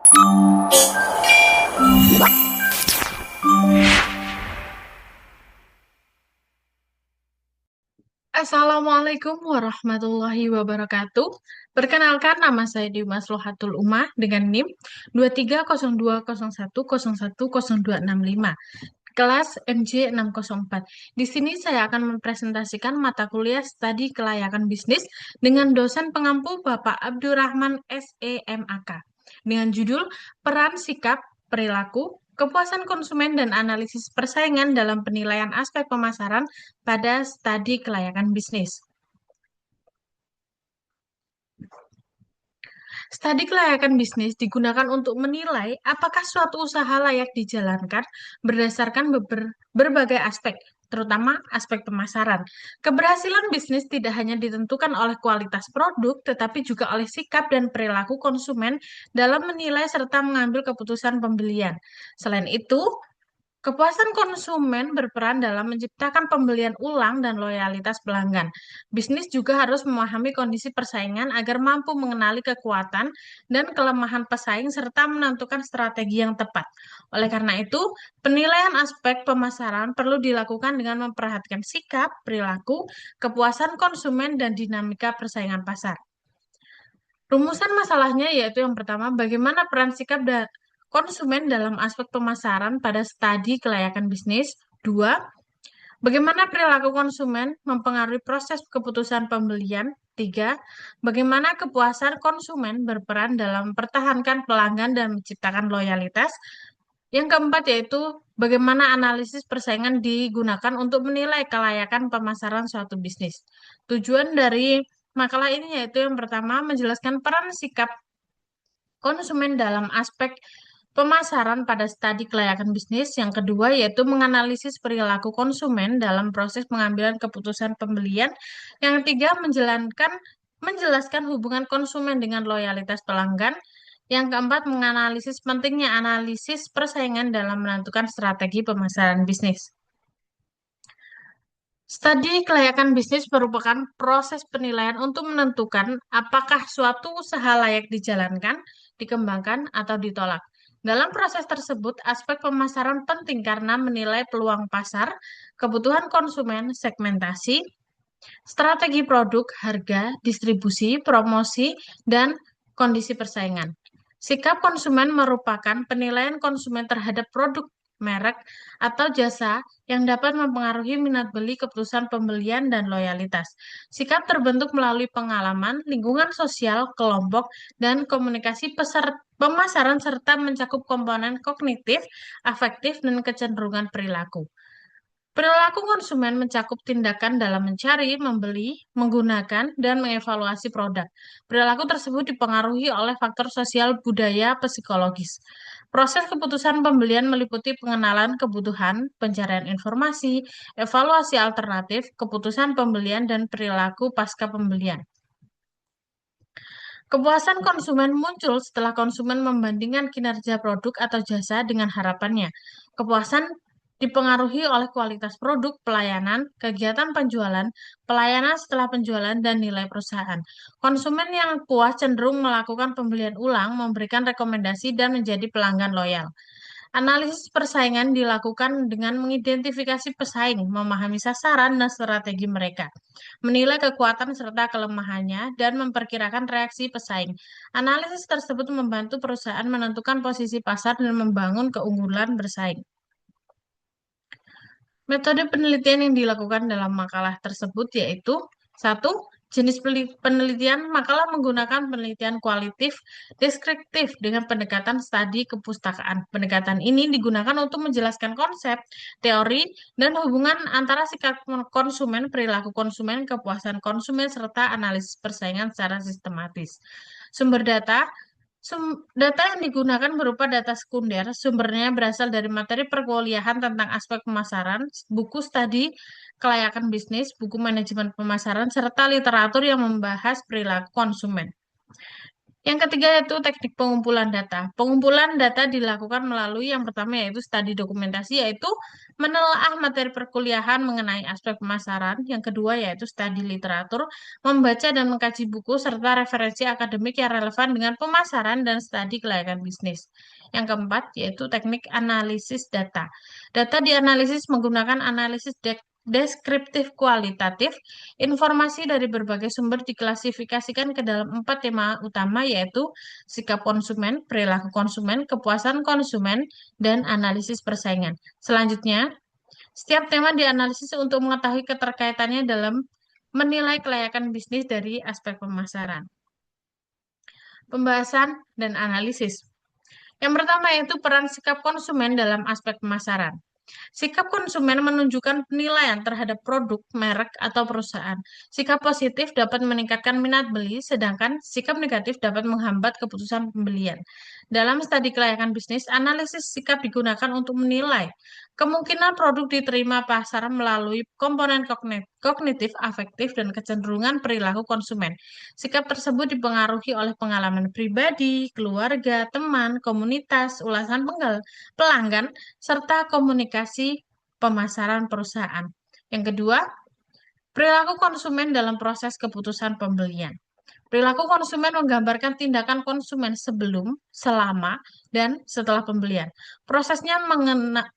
Assalamualaikum warahmatullahi wabarakatuh. Perkenalkan, nama saya Dimas Lohatul Umah dengan NIM 23020101025, kelas MJ 604. Di sini saya akan mempresentasikan mata kuliah Studi Kelayakan Bisnis dengan dosen pengampu Bapak Abdurrahman SEMAK dengan judul Peran Sikap, Perilaku, Kepuasan Konsumen dan Analisis Persaingan dalam Penilaian Aspek Pemasaran pada Studi Kelayakan Bisnis. Studi kelayakan bisnis digunakan untuk menilai apakah suatu usaha layak dijalankan berdasarkan berbagai aspek, terutama aspek pemasaran. Keberhasilan bisnis tidak hanya ditentukan oleh kualitas produk, tetapi juga oleh sikap dan perilaku konsumen dalam menilai serta mengambil keputusan pembelian. Selain itu, kepuasan konsumen berperan dalam menciptakan pembelian ulang dan loyalitas pelanggan. Bisnis juga harus memahami kondisi persaingan agar mampu mengenali kekuatan dan kelemahan pesaing serta menentukan strategi yang tepat. Oleh karena itu, penilaian aspek pemasaran perlu dilakukan dengan memperhatikan sikap, perilaku, kepuasan konsumen, dan dinamika persaingan pasar. Rumusan masalahnya yaitu yang pertama, bagaimana peran sikap dan konsumen dalam aspek pemasaran pada studi kelayakan bisnis. Dua, bagaimana perilaku konsumen mempengaruhi proses keputusan pembelian. Tiga, bagaimana kepuasan konsumen berperan dalam mempertahankan pelanggan dan menciptakan loyalitas. Yang keempat yaitu bagaimana analisis persaingan digunakan untuk menilai kelayakan pemasaran suatu bisnis. Tujuan dari makalah ini yaitu yang pertama, menjelaskan peran sikap konsumen dalam aspek pemasaran pada studi kelayakan bisnis. Yang kedua yaitu menganalisis perilaku konsumen dalam proses pengambilan keputusan pembelian. Yang ketiga, menjelaskan hubungan konsumen dengan loyalitas pelanggan. Yang keempat, menganalisis pentingnya analisis persaingan dalam menentukan strategi pemasaran bisnis. Studi kelayakan bisnis merupakan proses penilaian untuk menentukan apakah suatu usaha layak dijalankan, dikembangkan, atau ditolak. Dalam proses tersebut, aspek pemasaran penting karena menilai peluang pasar, kebutuhan konsumen, segmentasi, strategi produk, harga, distribusi, promosi, dan kondisi persaingan. Sikap konsumen merupakan penilaian konsumen terhadap produk, merek, atau jasa yang dapat mempengaruhi minat beli, keputusan pembelian, dan loyalitas. Sikap terbentuk melalui pengalaman, lingkungan sosial, kelompok, dan komunikasi pemasaran serta mencakup komponen kognitif, afektif, dan kecenderungan perilaku. Perilaku konsumen mencakup tindakan dalam mencari, membeli, menggunakan, dan mengevaluasi produk. Perilaku tersebut dipengaruhi oleh faktor sosial, budaya, psikologis. Proses keputusan pembelian meliputi pengenalan kebutuhan, pencarian informasi, evaluasi alternatif, keputusan pembelian, dan perilaku pasca pembelian. Kepuasan konsumen muncul setelah konsumen membandingkan kinerja produk atau jasa dengan harapannya. Kepuasan dipengaruhi oleh kualitas produk, pelayanan, kegiatan penjualan, pelayanan setelah penjualan, dan nilai perusahaan. Konsumen yang puas cenderung melakukan pembelian ulang, memberikan rekomendasi, dan menjadi pelanggan loyal. Analisis persaingan dilakukan dengan mengidentifikasi pesaing, memahami sasaran dan strategi mereka, menilai kekuatan serta kelemahannya, dan memperkirakan reaksi pesaing. Analisis tersebut membantu perusahaan menentukan posisi pasar dan membangun keunggulan bersaing. Metode penelitian yang dilakukan dalam makalah tersebut yaitu satu, jenis penelitian. Makalah menggunakan penelitian kualitatif deskriptif dengan pendekatan studi kepustakaan. Pendekatan ini digunakan untuk menjelaskan konsep, teori, dan hubungan antara sikap konsumen, perilaku konsumen, kepuasan konsumen, serta analisis persaingan secara sistematis. Sumber data. Data yang digunakan berupa data sekunder, sumbernya berasal dari materi perkuliahan tentang aspek pemasaran, buku studi kelayakan bisnis, buku manajemen pemasaran, serta literatur yang membahas perilaku konsumen. Yang ketiga yaitu teknik pengumpulan data. Pengumpulan data dilakukan melalui yang pertama yaitu studi dokumentasi, yaitu menelaah materi perkuliahan mengenai aspek pemasaran. Yang kedua yaitu studi literatur, membaca dan mengkaji buku serta referensi akademik yang relevan dengan pemasaran dan studi kelayakan bisnis. Yang keempat yaitu teknik analisis data. Data dianalisis menggunakan analisis deskriptif kualitatif. Informasi dari berbagai sumber diklasifikasikan ke dalam 4 tema utama, yaitu sikap konsumen, perilaku konsumen, kepuasan konsumen, dan analisis persaingan. Selanjutnya, setiap tema dianalisis untuk mengetahui keterkaitannya dalam menilai kelayakan bisnis dari aspek pemasaran. Pembahasan dan analisis. Yang pertama yaitu peran sikap konsumen dalam aspek pemasaran. Sikap konsumen menunjukkan penilaian terhadap produk, merek, atau perusahaan. Sikap positif dapat meningkatkan minat beli, sedangkan sikap negatif dapat menghambat keputusan pembelian. Dalam studi kelayakan bisnis, analisis sikap digunakan untuk menilai kemungkinan produk diterima pasar melalui komponen kognitif, afektif, dan kecenderungan perilaku konsumen. Sikap tersebut dipengaruhi oleh pengalaman pribadi, keluarga, teman, komunitas, ulasan pelanggan, serta komunikasi pemasaran perusahaan. Yang kedua, perilaku konsumen dalam proses keputusan pembelian. Perilaku konsumen menggambarkan tindakan konsumen sebelum, selama, dan setelah pembelian. Prosesnya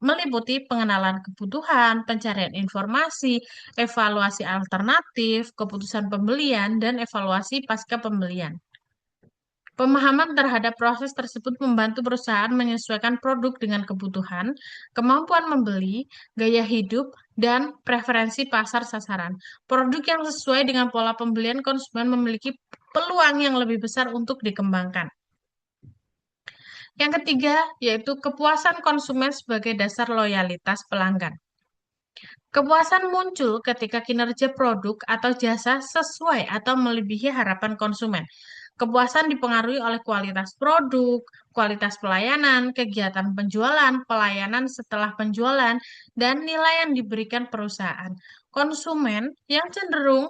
meliputi pengenalan kebutuhan, pencarian informasi, evaluasi alternatif, keputusan pembelian, dan evaluasi pasca pembelian. Pemahaman terhadap proses tersebut membantu perusahaan menyesuaikan produk dengan kebutuhan, kemampuan membeli, gaya hidup, dan preferensi pasar sasaran. Produk yang sesuai dengan pola pembelian konsumen memiliki peluang yang lebih besar untuk dikembangkan. Yang ketiga, yaitu kepuasan konsumen sebagai dasar loyalitas pelanggan. Kepuasan muncul ketika kinerja produk atau jasa sesuai atau melebihi harapan konsumen. Kepuasan dipengaruhi oleh kualitas produk, kualitas pelayanan, kegiatan penjualan, pelayanan setelah penjualan, dan nilai yang diberikan perusahaan. Konsumen yang cenderung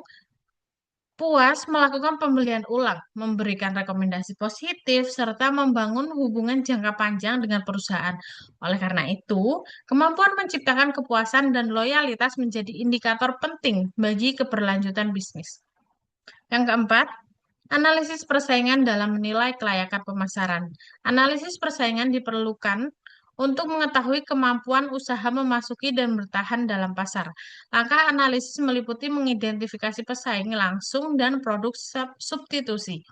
puas melakukan pembelian ulang, memberikan rekomendasi positif, serta membangun hubungan jangka panjang dengan perusahaan. Oleh karena itu, kemampuan menciptakan kepuasan dan loyalitas menjadi indikator penting bagi keberlanjutan bisnis. Yang keempat, analisis persaingan dalam menilai kelayakan pemasaran. Analisis persaingan diperlukan untuk mengetahui kemampuan usaha memasuki dan bertahan dalam pasar. Langkah analisis meliputi mengidentifikasi pesaing langsung dan produk substitusi,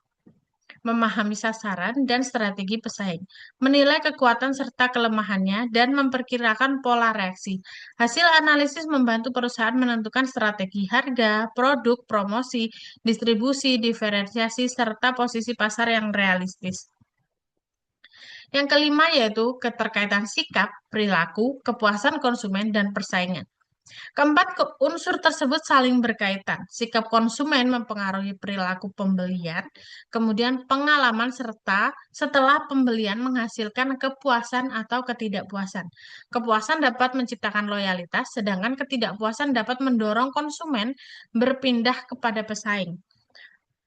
memahami sasaran dan strategi pesaing, menilai kekuatan serta kelemahannya, dan memperkirakan pola reaksi. Hasil analisis membantu perusahaan menentukan strategi harga, produk, promosi, distribusi, diferensiasi, serta posisi pasar yang realistis. Yang kelima yaitu keterkaitan sikap, perilaku, kepuasan konsumen, dan persaingan. Keempat, unsur tersebut saling berkaitan. Sikap konsumen mempengaruhi perilaku pembelian, kemudian pengalaman serta setelah pembelian menghasilkan kepuasan atau ketidakpuasan. Kepuasan dapat menciptakan loyalitas, sedangkan ketidakpuasan dapat mendorong konsumen berpindah kepada pesaing.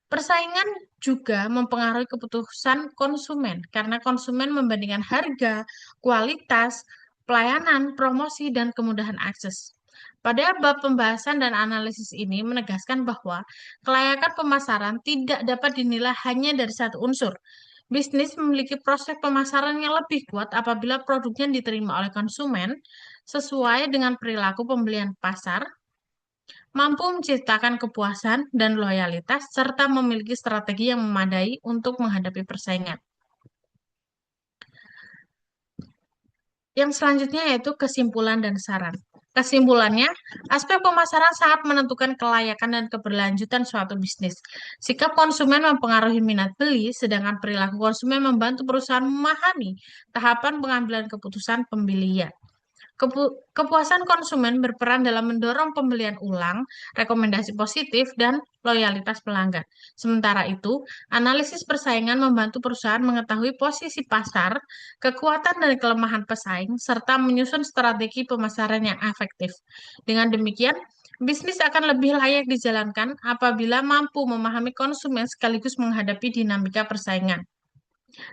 Persaingan juga mempengaruhi keputusan konsumen karena konsumen membandingkan harga, kualitas, pelayanan, promosi, dan kemudahan akses. Pada bab pembahasan dan analisis ini menegaskan bahwa kelayakan pemasaran tidak dapat dinilai hanya dari satu unsur. Bisnis memiliki proses pemasaran yang lebih kuat apabila produknya diterima oleh konsumen sesuai dengan perilaku pembelian pasar, mampu menciptakan kepuasan dan loyalitas, serta memiliki strategi yang memadai untuk menghadapi persaingan. Yang selanjutnya yaitu kesimpulan dan saran. Kesimpulannya, aspek pemasaran sangat menentukan kelayakan dan keberlanjutan suatu bisnis. Sikap konsumen mempengaruhi minat beli, sedangkan perilaku konsumen membantu perusahaan memahami tahapan pengambilan keputusan pembelian. Kepuasan konsumen berperan dalam mendorong pembelian ulang, rekomendasi positif, dan loyalitas pelanggan. Sementara itu, analisis persaingan membantu perusahaan mengetahui posisi pasar, kekuatan dan kelemahan pesaing, serta menyusun strategi pemasaran yang efektif. Dengan demikian, Bisnis akan lebih layak dijalankan apabila mampu memahami konsumen sekaligus menghadapi dinamika persaingan.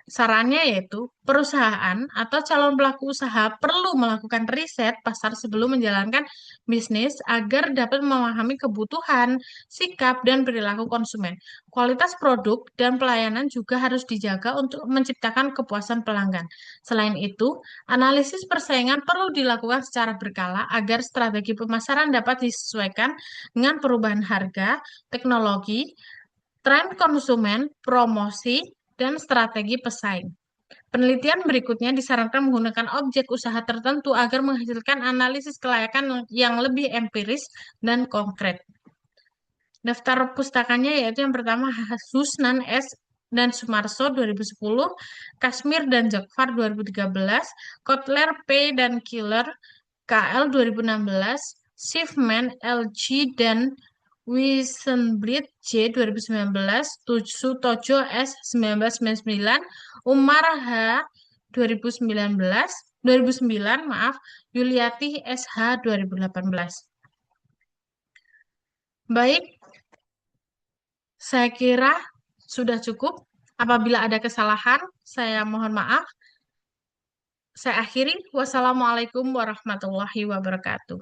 Sarannya yaitu perusahaan atau calon pelaku usaha perlu melakukan riset pasar sebelum menjalankan bisnis agar dapat memahami kebutuhan, sikap, dan perilaku konsumen. Kualitas produk dan pelayanan juga harus dijaga untuk menciptakan kepuasan pelanggan. Selain itu, analisis persaingan perlu dilakukan secara berkala agar strategi pemasaran dapat disesuaikan dengan perubahan harga, teknologi, tren konsumen, promosi, dan strategi pesaing. Penelitian berikutnya disarankan menggunakan objek usaha tertentu agar menghasilkan analisis kelayakan yang lebih empiris dan konkret. Daftar pustakanya yaitu yang pertama Susnan S. dan Sumarso 2010, Kasmir dan Jakfar 2013, Kotler P. dan Killer KL 2016, Schiffman LG dan Wissenblit J 2019, Sutojo S 1999, Umar H 2019, 2009, maaf, Yuliati SH 2018. Baik, saya kira sudah cukup. Apabila ada kesalahan, saya mohon maaf. Saya akhiri. Wassalamualaikum warahmatullahi wabarakatuh.